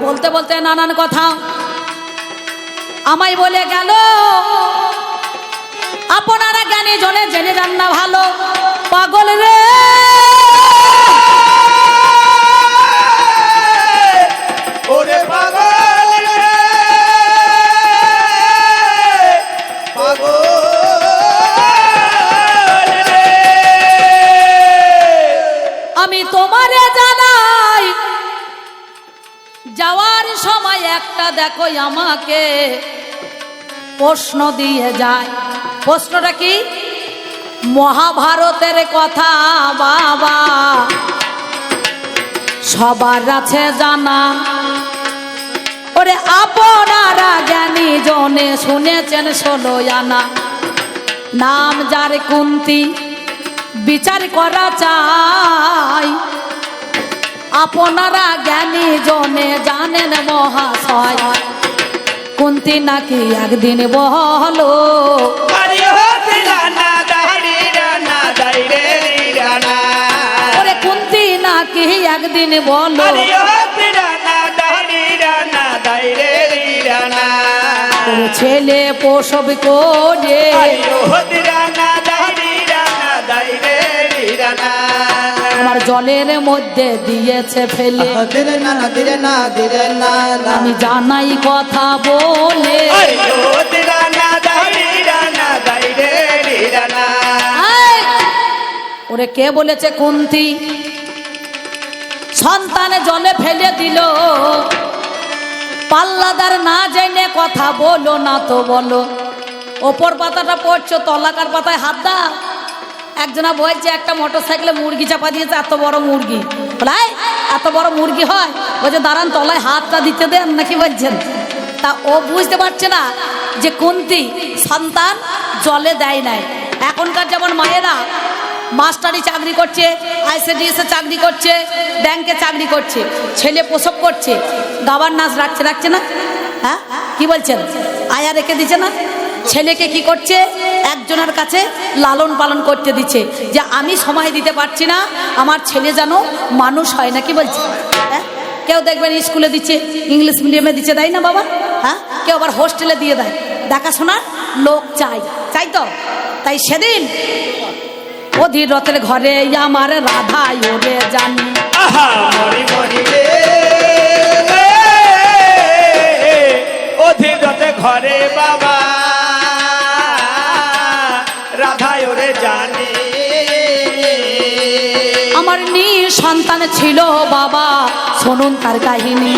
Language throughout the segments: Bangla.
বলতে বলতে নানান কথা আমায় বলে গেল। আপনারা জ্ঞানী জনে জেনে যান না ভালো, পাগল রে ওরে পাগল রে পাগল রে। আমি তোমারে জানাই যাওয়ার সময় একটা দেখো আমাকে প্রশ্ন দিয়ে যায়। প্রশ্নটা কি? মহাভারতের কথা বাবা সবার আছে জানা। ওরে আপনারা জ্ঞানী জনে শুনেছেন 16 আনা। নাম যার কুন্তি বিচার করা চাই। আপনারা জ্ঞানী জনে জানেন মহাশয় কুন্তি নাকি একদিন বলো ওরে কুন্তি নাকি একদিন বলো ছেলে প্রসব করে আমার জলের মধ্যে দিয়েছে ফেলে। আমি জানাই কথা বলে ওরে কে বলেছে কুন্তি সন্তান জলে ফেলে দিল। পাল্লাদার না জেনে কথা বলো না তো বলো। ওপর পাতাটা পড়ছো, তলাকার পাতায় হাত দা। একজনা বলছে একটা মোটরসাইকেলে মুরগি চাপা দিয়েছে, এত বড় মুরগি। বলাই এত বড় মুরগি হয়? বলছে দাঁড়ান তলায় হাতটা দিতে দেন নাকি বলছেন। তা ও বুঝতে পারছে না যে কুন্তি সন্তান জলে দেয় নাই। এখনকার যেমন মায়েরা মাস্টারি চাকরি করছে, আইসিডিএসে চাকরি করছে, ব্যাংকে চাকরি করছে, ছেলে প্রসব করছে, গাবার নাচ রাখছে না? হ্যাঁ কি বলছেন? আয়া রেখে দিচ্ছে না? ছেলেকে কি করছে? একজনের কাছে লালন পালন করতে দিচ্ছে যে আমি সময় দিতে পারছি না, আমার ছেলে যেন মানুষ হয় না। কি বলছে? হ্যাঁ কেউ দেখবেন স্কুলে দিচ্ছে, ইংলিশ মিডিয়ামে দিচ্ছে, দেয় না বাবা? হ্যাঁ কেউ আবার হোস্টেলে দিয়ে দেয়। দেখাশোনার লোক চাই তো। তাই সেদিন অধীর রথের ঘরে আমার রাধা ওরে জানি অধীর রথের ঘরে বাবা রাধা ওরে জানি। আমার সন্তান ছিল বাবা, শুনুন তার কাহিনী।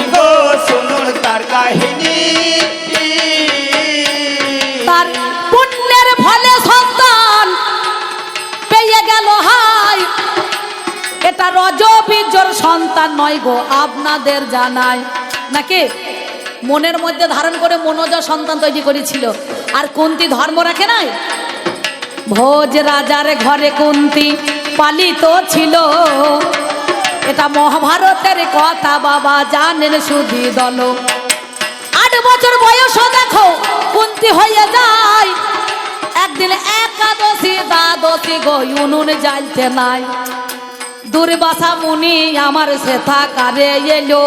শুনুন তার কাহিনী। তার পুণ্যের ফলে সন্তান পেয়ে গেল হাই। এটা রজবীজর সন্তান নয় গো, আপনাদের জানাই নাকি? মনের মধ্যে ধারণ করে মনোজ সন্তান তৈরি করেছিল। আর কুন্তি ধর্ম রাখে নাই। ভোজ রাজার ঘরে কুন্তি পালিত ছিল। এটা মহাভারতের কথা বাবা জানেন সুধি দল। 8 বছর বয়স দেখো কুন্তি হয়ে যায়। একদিন একাদশী দ্বাদশী গো উনুন জ্বালতে নাই। দুর্বাসা মুনি আমার সেথা কারে এলো।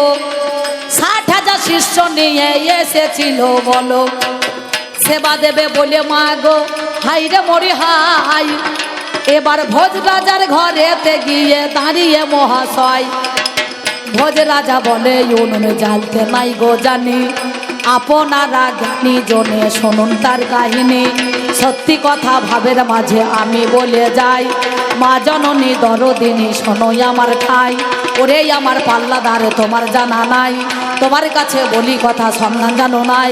60,000 শিষ্য নিয়ে এসেছিল বলো। সেবা দেবে বলে মা গো হাই রে মরি হাই। এবার ভোজ রাজার ঘরেতে গিয়ে দাঁড়িয়ে মহাশয় ভোজ রাজা বলে উনুন জ্বালতে নাই গো জানি। আপনারা জ্ঞানী জনে শুনুন তার কাহিনী। সত্যি কথা ভাবের মাঝে আমি বলে যাই। মা জননী দরদিনী শোনোই আমার ঠাই। ওরে আমার পাল্লাদারে তোমার জানা নাই। তোমার কাছে বলি কথা সন্ধান জানো নাই।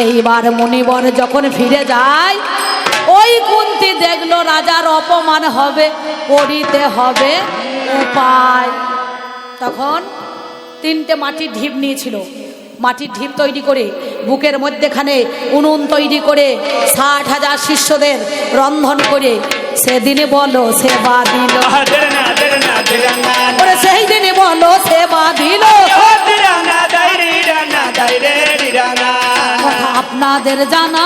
এইবার মুনিবর যখন ফিরে যায় ওই কুন্তি দেখলো রাজার অপমান হবে, করিতে হবে উপায়। তখন 3টে মাটির ঢিপ নিয়েছিল। মাটির ঢিপ তৈরি করে বুকের মধ্যেখানে উনুন তৈরি করে 60,000 শিষ্যদের রন্ধন করে সেদিনে বলো সেবা দিল। সেই দিনে বলো সেবা দিল। কথা আপনাদের জানা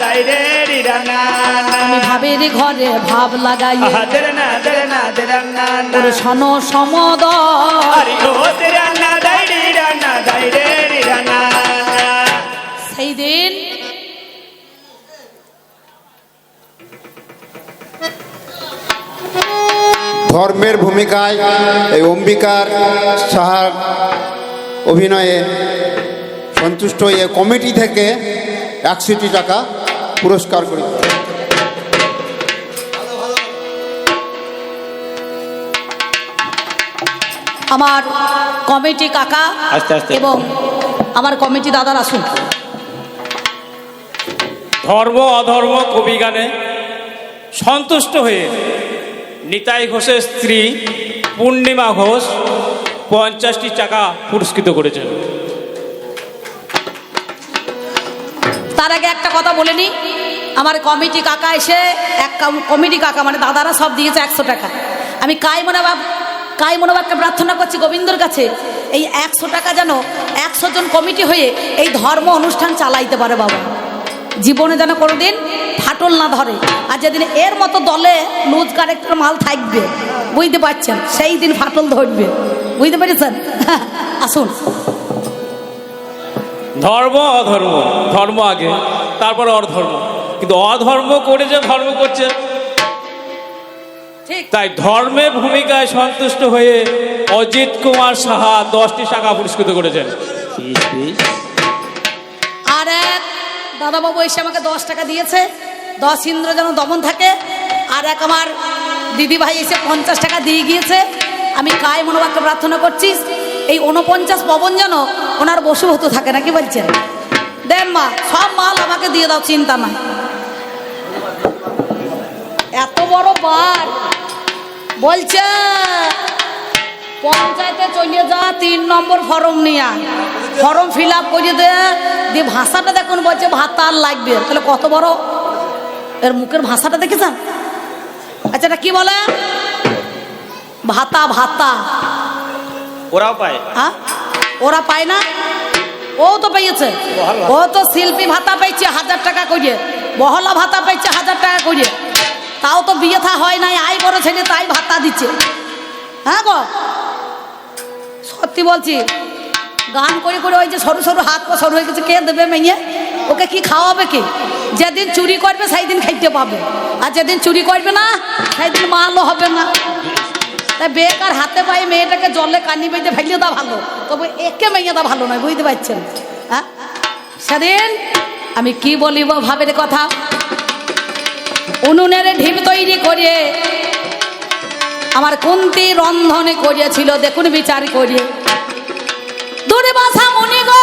দাই রে রিরা না না আমি ভাবের ঘরে ভাব লাগাইয়ে দেরে না দেরে না দেরে না না ওরে শোন সমদ আরে ও দেরে না দাই রিরা না দাই রে রিরা না না সেই দিন ধর্মের ভূমিকায় এই অম্বিকার সাহার অভিনয়ে সন্তুষ্ট হয়ে কমিটি থেকে 100 টাকা পুরস্কার করি। আমার কমিটি কাকা আস্তে আস্তে। এবং আমার কমিটি দাদার আসুন। ধর্ম অধর্ম কবি গানে সন্তুষ্ট হয়ে নিতাই ঘোষের স্ত্রী পূর্ণিমা ঘোষ 50টি টাকা পুরস্কৃত করেছেন। তার আগে একটা কথা বলে নি, আমার কমিটি কাকা এসে কমিটি কাকা মানে দাদারা সব দিয়েছে 100 টাকা। আমি কাই মনোভাবকে প্রার্থনা করছি গোবিন্দর কাছে এই 100 টাকা যেন 100 জন কমিটি হয়ে এই ধর্ম অনুষ্ঠান চালাইতে পারে বাবা, জীবনে যেন কোনোদিন ফাটল না ধরে। আর যেদিন এর মতো দলে লুজ কারেক্টর মাল থাকবে বুঝতে পারছেন, সেই দিন ফাটল ধরবে, বুঝতে পেরেছেন? আসুন। ধর্ম অধর্ম, ধর্ম আগে তারপরে অধর্ম, কিন্তু অধর্ম করে যে ধর্ম করছে ঠিক তাই ধর্মের ভূমিকায় সন্তুষ্ট হয়ে অজিত কুমার সাহা 10টি টাকা পুরস্কৃত করেছেন। আর এক দাদাবাবু এসে আমাকে 10 টাকা দিয়েছে, 10 ইন্দ্র যেন দমন থাকে। আর এক আমার দিদি ভাই এসে 50 টাকা দিয়ে গিয়েছে। আমি কায় মনোবাক্যে প্রার্থনা করছি এই 49 পবন যেন ওনার বশীভূত থাকে, নাকি বলছেন? দেন মা, সব মাল আমাকে দিয়ে দাও, চিন্তা নাই। এত বড় বার বলছে পঞ্চায়েতে চলে যা 3 নম্বর ফর্ম নিয়ে ফর্ম ফিল আপ করে দিয়ে ভাষাটা দেখুন, বলছে ভাতা আর লাগবে। তাহলে কত বড় এর মুখের ভাষাটা দেখেছেন? আচ্ছা এটা কি বলে? ভাতা ভাতা ওরাও পায়। হ্যাঁ, ওরা পায় না? ও তো পেয়েছে, ও তো শিল্পী ভাতা পেয়েছে 1000 টাকা করে, বহলা ভাতা পেয়েছে 1000 টাকা করে। তাও তো বিয়ে থা হয় নাই, আই বড় ছেলে তাই ভাতা দিচ্ছে। হ্যাঁ গো, সত্যি বলছি, গান করে করে ওই যে সরু সরু হাত পা সরু হয়ে গেছে, কে দেবে মেয়ে? ওকে কি খাওয়াবে কে? যেদিন চুরি করবে সেই দিন খাইতে পাবে, আর যেদিন চুরি করবে না সেই দিন মালও হবে না। তাই বেকার হাতে পায়ে মেয়েটাকে জলে কানি বেঁধে ফেলিয়ে দেওয়া ভালো, তবে একে মেয়ে দেওয়া ভালো নয়, বুঝতে পারছেন? হ্যাঁ, সেদিন আমি কি বলিব ভাবের কথা, উনুনের ঢিপ তৈরি করে আমার কুন্তি রন্ধনে করিয়াছিল, দেখুন বিচার করিয়ে। দূরে বাসা মনে গো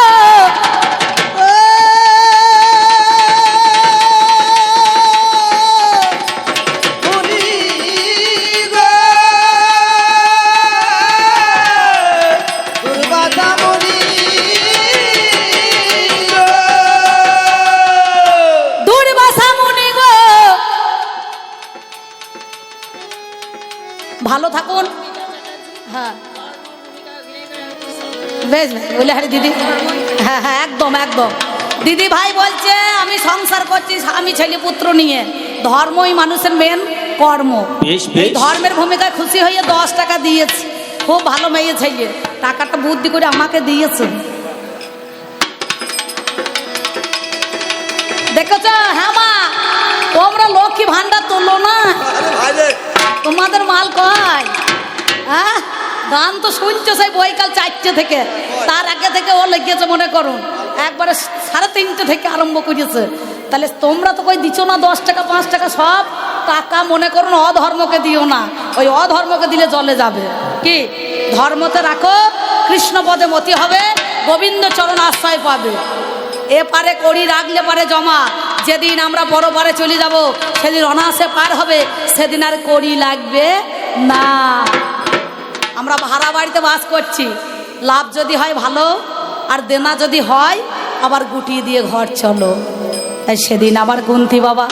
ভালো থাকুন। হ্যাঁ বেশ বলে, আরে দিদি, হ্যাঁ হ্যাঁ একদম একদম। দিদি ভাই বলছে আমি সংসার করছি স্বামী ছেলে পুত্র নিয়ে, ধর্মই মানুষের মেন কর্ম। এই ধর্মের ভূমিকায় খুশি হয়ে 10 টাকা দিয়েছে, খুব ভালো মেয়ে ছেলে, টাকাটা বুদ্ধি করে আমাকে দিয়েছে। দেখেছ? হ্যাঁ মা, তোমরা লক্ষ্মী ভান্ডার তুললো না, তোমাদের মাল কয়? হ্যাঁ, গান তো শুনছো সেই বৈকাল 4টে থেকে, তার আগে থেকে ও লেগেছে মনে করুন একবারে 3:30 থেকে আরম্ভ করেছে। তাহলে তোমরা তো কই দিচ্ছ না 10 টাকা 5 টাকা, সব টাকা মনে করুন অধর্মকে দিও না, ওই অধর্মকে দিলে জলে যাবে। কি ধর্মতে রাখো, কৃষ্ণ পদে মতি হবে, গোবিন্দ চরণ আশ্রয় পাবে। এপারে করি রাখলে পারে জমা, যেদিন আমরা বড় পারে চলে যাব সেদিন অনায়াসে পার হবে, সেদিন আর করি লাগবে না। আমরা ভাড়া বাড়িতে বাস করছি, লাভ যদি হয় ভালো, আর দেনা যদি হয় আবার গুটিয়ে দিয়ে ঘর চলো। তাই সেদিন আবার কুন্তি বাবা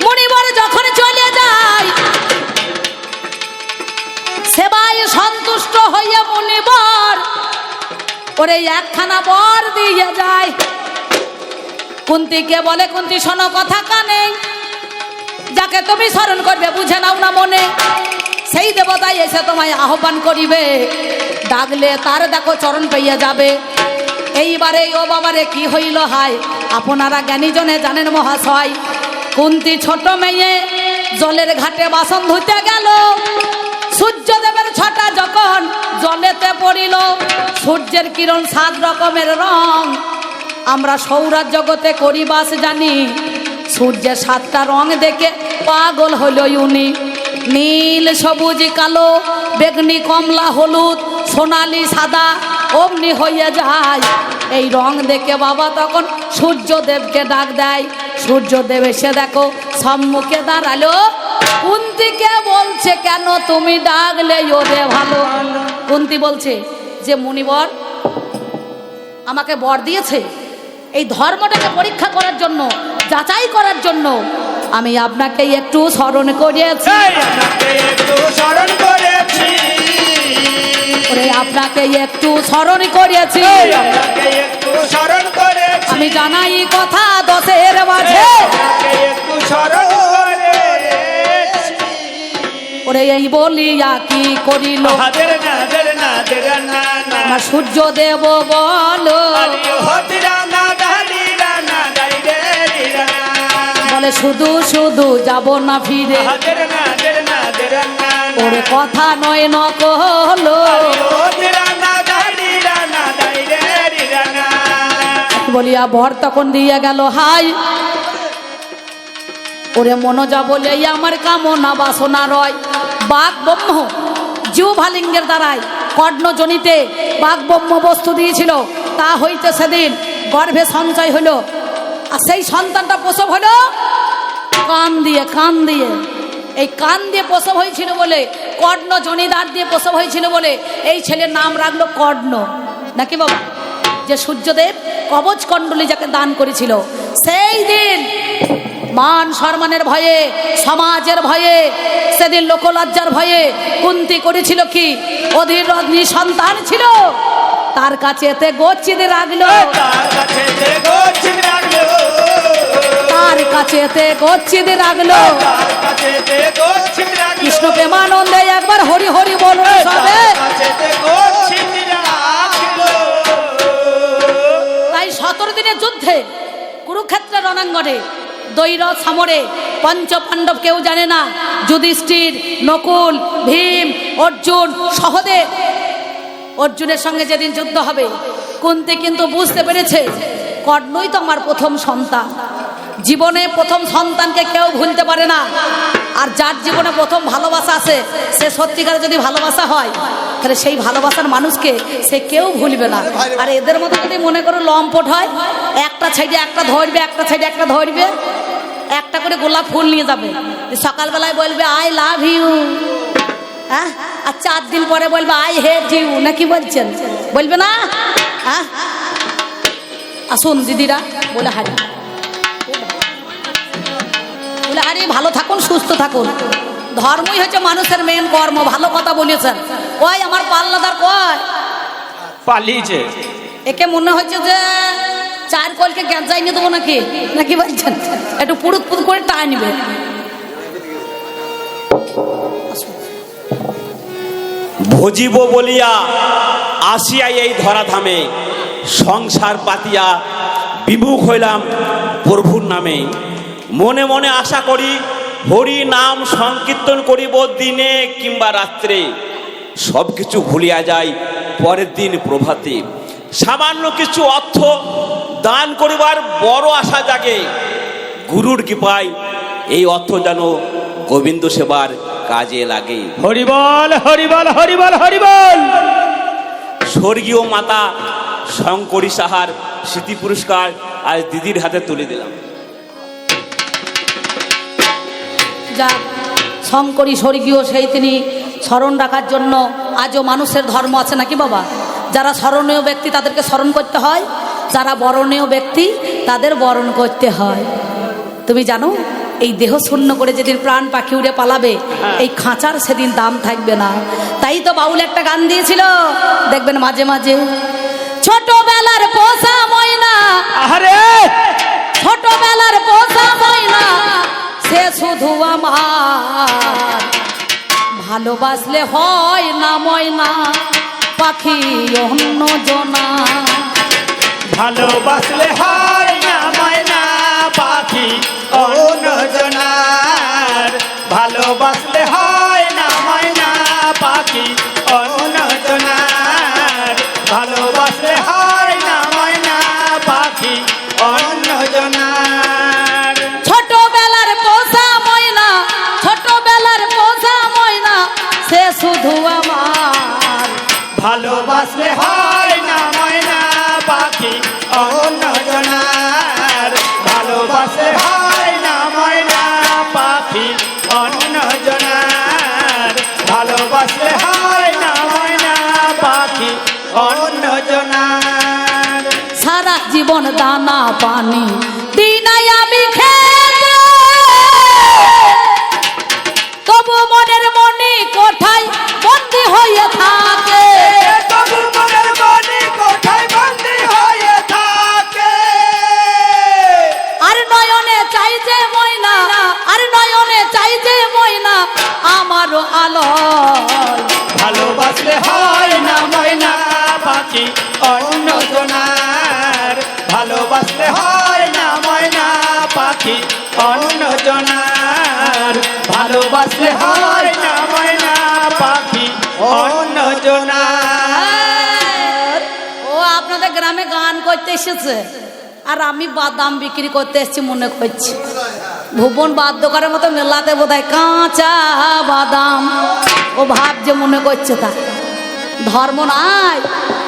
মণিবর যখন চলে যায়, সেবায় সন্তুষ্ট হইয়া মণিবর ওরে একখানা বর দিয়ে যায়। কুন্তিকে বলে, কুন্তি শোনো কথা কানে, যাকে তুমি স্মরণ করবে বুঝে নাও না মনে, সেই দেবতাই এসে তোমায় আহ্বান করিবে, ডাকলে তার দেখো চরণ পেয়ে যাবে। এইবারে ও বাবারে কি হইল হায়, আপনারা জ্ঞানীজনে জানেন মহাশয়। কুন্তি ছোট মেয়ে জলের ঘাটে বাসন ধুতে গেল, সূর্যদেবের ছটা যখন জলেতে পড়িল, সূর্যের কিরণ 7 রকমের রং। আমরা সৌরাজ জগতে করি বাস জানি, সূর্যের 7টা রং দেখে পাগল হইল উনি। নীল, সবুজ, কালো, বেগনি, কমলা, হলুদ, সোনালি, সাদা অমনি হয়ে যায়। এই রং দেখে বাবা তখন সূর্যদেবকে ডাক দেয়। সূর্যদেব এসে দেখো সম্মুখে দাঁড়ালো, কুন্তিকে বলছে কেন তুমি ডাকলে ওরে ভালো। কুন্তি বলছে যে মুনিবর আমাকে বর দিয়েছে এই ধর্মটাকে পরীক্ষা করার জন্য, যাচাই করার জন্য আমি আপনাকে একটু স্মরণ করিয়েছি। আপনাকে একটু স্মরণ করেছি, ওরে আপনাকে একটু স্মরণ করিয়েছি, আপনাকে একটু স্মরণ করেছি, আমি জানাই কথা 10-এর মাঝে। আপনাকে একটু স্মরণ করেছি। ওরে এই বলিয়া কি করিল হাজার নাজার নাজার না না, আমার সূর্যদেব বলো, আরে হতরা না দালি রানা দাইরে রানা, বলে শুধু শুধু যাব না ফিরে, হাজার নাজার নাজার না না, ওরে কথা নয় নকলো। আরে হতরা না দালি রানা দাইরে রানা। বলিয়া বর তখন দিয়ে গেল হাই। ওরে মনোজা বলে আমার কামনা বাসনা রয়, বাঘ ব্রহ্ম জিহ্বালিঙ্গের দ্বারাই কর্ণজনিতে বাঘ ব্রহ্ম বস্তু দিয়েছিল, তা হইতে সেদিন গর্ভে সঞ্চয় হলো, আর সেই সন্তানটা প্রসব হলো কান দিয়ে। কান দিয়ে, এই কান দিয়ে প্রসব হয়েছিল বলে, কর্ণ জনিদার দিয়ে প্রসব হয়েছিল বলে এই ছেলের নাম রাখলো কর্ণ, নাকি বাবা? যে সূর্যদেব কবচ কুণ্ডলী যাকে দান করেছিল, সেই দিন মান সম্মানের ভয়ে, সমাজের ভয়ে, সেদিন লোকলজ্জার ভয়ে কুন্তি করেছিল কি, অধীর রত্নী সন্তান ছিল, তার কাছে এতে গচ্ছিত রাখলো, তার কাছে যে গচ্ছিত রাখলো, তার কাছে এতে গচ্ছিত রাখলো। তার কাছে যে গচ্ছিত রাখলো, কৃষ্ণ প্রেমানন্দে একবার হরি হরি বলুন সবে। তার কাছে যে গচ্ছিত রাখলো। তাই 17 দিনের যুদ্ধে কুরুক্ষেত্রের রণাঙ্গনে দৈরথ সমরে পঞ্চপাণ্ডব কেউ জানে না, যুধিষ্ঠির, নকুল, ভীম, অর্জুন, সহদেব। অর্জুনের সঙ্গে যেদিন যুদ্ধ হবে, কুন্তি কিন্তু বুঝতে পেরেছে কর্ণই তো আমার প্রথম সন্তান। জীবনে প্রথম সন্তানকে কেউ ভুলতে পারে না, আর যার জীবনে প্রথম ভালোবাসা আছে, সে সত্যিকার যদি ভালোবাসা হয় তাহলে সেই ভালোবাসার মানুষকে সে কেউ ভুলবে না। আর এদের মতো যদি মনে করো লম্পট হয়, একটা সাইডে একটা ধরবে, একটা সাইডে একটা ধরবে, একটা করে গোলাপ ফুল নিয়ে যাবে, সকালবেলায় বলবে আই লাভ ইউ, হ্যাঁ, আর 4 দিন পরে বলবে আই হেট ইউ, নাকি বলছেন? বলবে না? হ্যাঁ, আসুন দিদিরা বলে হারি, বলে আরে ভালো থাকুন, সুস্থ থাকুন। ধর্মই হচ্ছে মানুষের মেন কর্ম। ভালো কথা বলেছেন। কয় আমার পাল্লাদার কয় পালিয়েছে, একে মনে হচ্ছে যে 4 কলকে গ্যাস যাই নিয়ে দেবো নাকি, নাকি বলছেন? একটু পুরুত পুরুত করে টাই নিবে। ভজিব বলিয়া আসিয়া এই ধরাধামে, সংসার পাতিয়া বিমুখ হইলাম প্রভুর নামে। মনে মনে আশা করি হরি নাম সংকীর্তন করিব দিনে কিংবা রাত্রে, সব কিছু ভুলিয়া যায় পরের দিন প্রভাতে। সামান্য কিছু অর্থ দান করিবার বড় আশা জাগে, গুরুর কৃপায় এই অর্থ যেন গোবিন্দ সেবার কাজে লাগে। হরিবল হরিবল হরিবল হরিবল। স্বর্গীয় মাতা শঙ্করী সাহার স্মৃতি পুরস্কার আজ দিদির হাতে তুলে দিলাম। যাক, শঙ্করী স্বর্গীয় সেই তিনি স্মরণ রাখার জন্য আজও মানুষের ধর্ম আছে, নাকি বাবা? যারা স্মরণীয় ব্যক্তি তাদেরকে স্মরণ করতে হয়, যারা বরণীয় ব্যক্তি তাদের বরণ করতে হয়। তুমি জানো এই দেহ শূন্য করে যেদিন প্রাণ পাখি উড়ে পালাবে, এই খাঁচার সেদিন দাম থাকবে না। তাই তো বাউল একটা গান দিয়েছিল, দেখবেন মাঝে মাঝে, ছোটবেলার পোষা ময়না, আরে ছোটবেলার পোষা ময়না সে শুধু আমার, ভালোবাসলে হয় না ময়না পাখি অন্য জনা। ভালোবাসলে হয় না ময়না পাখি অন্য জনার, ভালোবাসলে হয় না ময়না পাখি অন্য জনার, ভালোবাসলে হয় না ময়না পাখি অন্য জনার। ছোটবেলার পোষা ময়না, ছোটবেলার পোষা ময়না সে শুধু আমার, ভালোবাসলে হয় না ময়না পাখি অন্য জনার, ভালোবাসলে হয় না ময়না পাখি অন্য জনার, ভালোবাসলে হয় না ময়না পাখি অন্য জনার। সারা জীবন দানা পানি দিনাই আমি খেতে, তবু মনের মনি কোঠায় বন্দি হয়ে থাকে। তবু মনের মনি কোথায় বন্দী হয়ে থাকে। আর নয়নে চাই যে ময়না, আর নয়নে চাই যে ময়না আমারও আলোয়। ভালোবাসলে হয় না ময়না পাখি অন্য জনার, ভালোবাসলে হয় না ময়না পাখি অন্য জনার, ভালোবাসলে হয় না ময়না পাখি অন্য জনার। ও আপনাদের গ্রামে গান করতে এসেছে, আর আমি বাদাম বিক্রি করতে এসেছি মনে করছি। ভুবন বাদ্যকারের মতো মেলাতে বোধহয় কাঁচা বাদাম ও ভাবছে মনে করছে তা। ধর্ম নাই,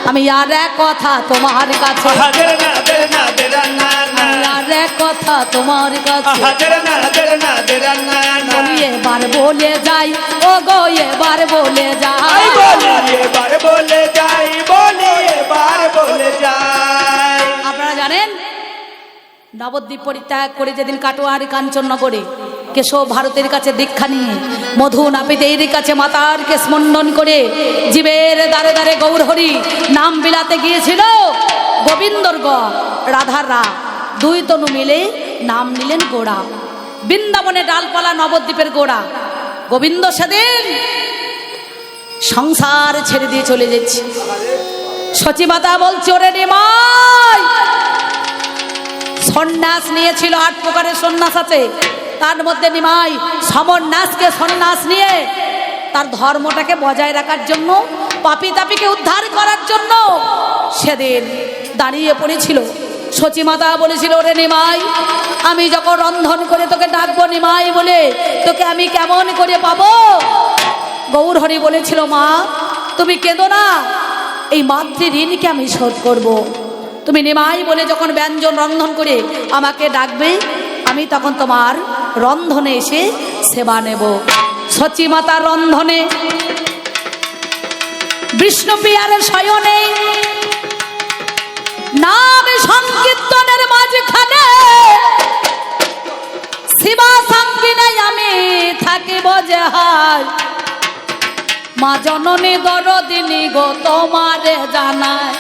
আমি আর এক কথা তোমার কাছে, হাজার না দের না দের না না, আমি আর এক কথা তোমার কাছে হাজার না দের না দের না না। বলি এবার বলে যাই, ও গো এবার বলে যাই। বলি এবার বলে যাই, বলি এবার বলে যাই। আপনারা জানেন নবদ্বীপ পরিত্যাগ করে যেদিন কাটোয়ারি কাঞ্চননগরে কেশব ভারতের কাছে দীক্ষা নিয়ে মধু নাপিতের কাছে মাতারকে স্মরণ করে জীবের দ্বারে দ্বারে গৌরহরি নাম বিলাতে গিয়েছিল, গোবিন্দর গ রাধার রা দুই তনু মিলে নাম নিলেন গোড়া। বৃন্দাবনে ডালপালা নবদ্বীপের গোড়া। গোবিন্দ সেদিন সংসার ছেড়ে দিয়ে চলে যাচ্ছে। সচিমাতা বলছে ওরে নিমাই, সন্ন্যাস নিয়েছিল ৮ প্রকারের সন্ন্যাস আছে, তার মধ্যে নিমাই সমন্যাসকে সন্ন্যাস নিয়ে তার ধর্মটাকে বজায় রাখার জন্য, পাপী তাপীকে উদ্ধার করার জন্য সেদিন দাঁড়িয়ে পড়েছিল। সচিমাতা বলেছিল ওরে নিমাই, আমি যখন রন্ধন করে তোকে ডাকবো নিমাই বলে, তোকে আমি কেমন করে পাবো? গৌরহরি বলেছিল মা তুমি কেঁদো না, এই মাতৃ ঋণকে আমি শোধ করব। তুমি নিমাই বলে যখন ব্যঞ্জন রন্ধন করে আমাকে ডাকবে, আমি তখন তোমার রন্ধনে এসে সেবা নেব। সচিমাতার রন্ধনে, বিষ্ণুপ্রিয়ার শয়নে, নাম সংকীর্তনের মাঝখানে শিবা সঙ্গিনে আমি থাকিব যে হায়। মা জননী দরদিনী গো তোমারে জানায়,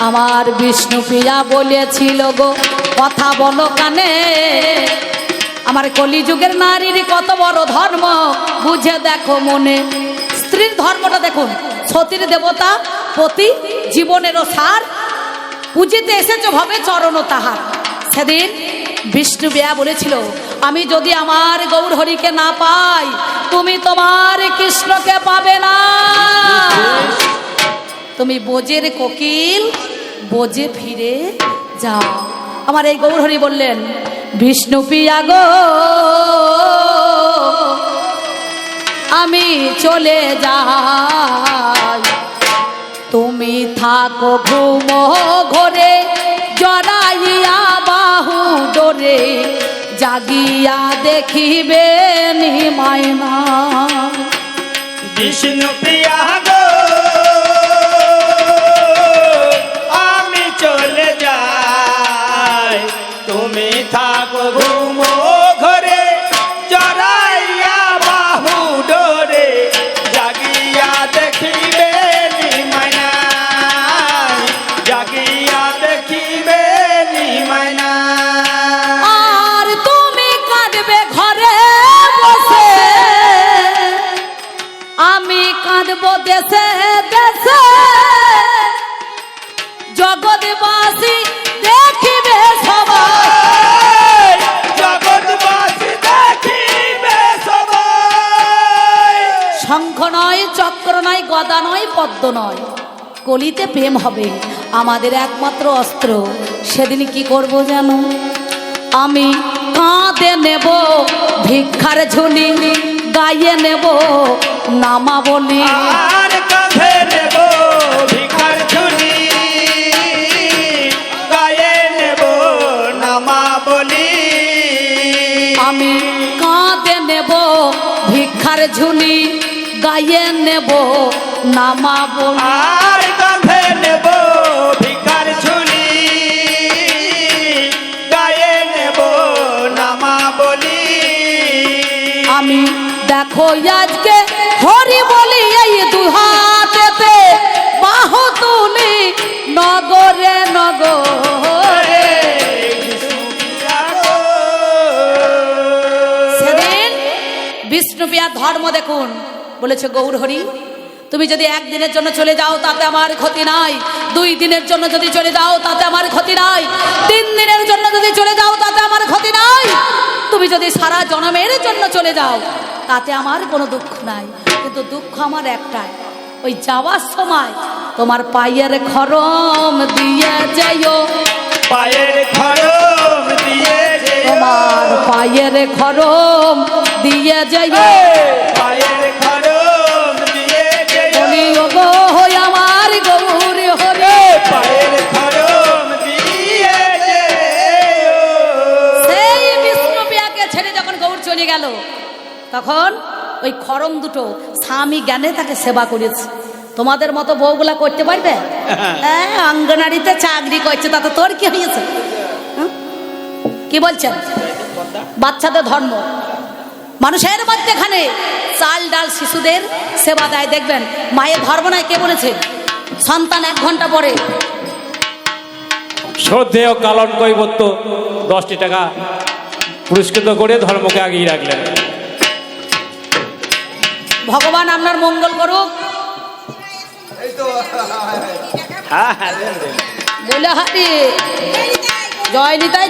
আমার বিষ্ণুপ্রিয়া বলেছিল গো কথা বলো কানে, আমার কলিযুগের নারীর কত বড় ধর্ম বুঝে দেখো মনে। স্ত্রীর ধর্মটা দেখুন, সতীর দেবতা পতি জীবনেরও সার, পুজিতে এসেছে ভবে চরণ তাহার। সেদিন বিষ্ণুপ্রিয়া বলেছিল আমি যদি আমার গৌরহরিকে না পাই, তুমি তোমার কৃষ্ণকে পাবে না। তুমি বোজের কোকিল বোজে ফিরে যাও। আমার এই গৌরহরি বললেন বিষ্ণুপ্রিয়া গো আমি চলে যাই, তুমি থাকো ঘুমো ঘরে জড়াইয়া বাহু ডোরে, জাগিয়া দেখিবে নিমাইনা। বিষ্ণুপ্রিয়া গো আমি চলে যাই, তুমি থাকো ঘুমো ঘরে জড়াইয়া বাহু ডোরে, জাগিয়া দেখিবে নিমাইনা, জাগিয়া দেখিবে নিমাইনা। দেশে দেশে জগৎবাসী দেখিবে সবাই, জগৎবাসী দেখিবে সবাই। শঙ্খ নয়, চক্র নয়, গদা নয়, পদ্ম নয়, কলিতে প্রেম হবে আমাদের একমাত্র অস্ত্র। সেদিন কি করব জানো? আমি কাঁধে নেব ভিক্ষার ঝুলি, গায়ে নেব নামাবলী। আর কাঁধে নেব ভিখার ঝুলি, গায়ে নেব নামাবলী। আমি কাঁধে নেব ভিক্ষার ঝুলি, গায়ে নেব নামাবলী। আর কাঁধে নেব ভিখার ঝুলি, গায়ে নেব নামাবলী। আমি দেখো আজকে হরি বলি এই দু হাতেতে, বাহু তুলি নগরে নগরে। সেদিন বিষ্ণুপ্রিয়ার ধর্ম দেখুন, বলেছে গৌর হরি তুমি যদি একদিনের জন্য চলে যাও তাতে আমার ক্ষতি নাই, 2 দিনের জন্য যদি চলে যাও তাতে আমার ক্ষতি নাই, 3 দিনের জন্য যদি চলে যাও তাতে আমার ক্ষতি নাই, তুমি যদি সারা জন্মের জন্য চলে যাও তাতে আমার কোনো দুঃখ নাই। কিন্তু দুঃখ আমার একটাই, ওই যাওয়ার সময় তোমার পায়ের খরম দিয়ে যাইও, পায়ের খরম দিয়ে যেও, তোমার পায়ের খরম দিয়ে যাইও। পায়ের খরম দিয়ে যেও, বলি ওগো হই আমার গৌর হরি, পায়ের খরম দিয়ে যেও। সেই বিষ্ণুপ্রিয়াকে ছেড়ে যখন গৌর চলে গেল তখন ওই খরম দুটো স্বামী জ্ঞানে তাকে সেবা করেছে। তোমাদের মতো বউগুলা করতে পারবে? অঙ্গনারীতে চাকরি করছে, তাতে তোর কি হয়েছে? কি বলছেন? বাচ্চাদের ধর্ম মানুষের মধ্যেখানে চাল ডাল শিশুদের সেবা দেয়। দেখবেন মায়ের ধর্ম নাই, কে বলেছে? সন্তান 1 ঘন্টা পরে শ্রদ্ধেয় কালন কৈবত্য 10টি টাকা পুরস্কৃত করে ধর্মকে আগিয়ে রাখলেন। ভগবান আপনার মঙ্গল করুক। হ্যাঁ হ্যাঁ দেন দেন। বলে হারি জয় নিতাই।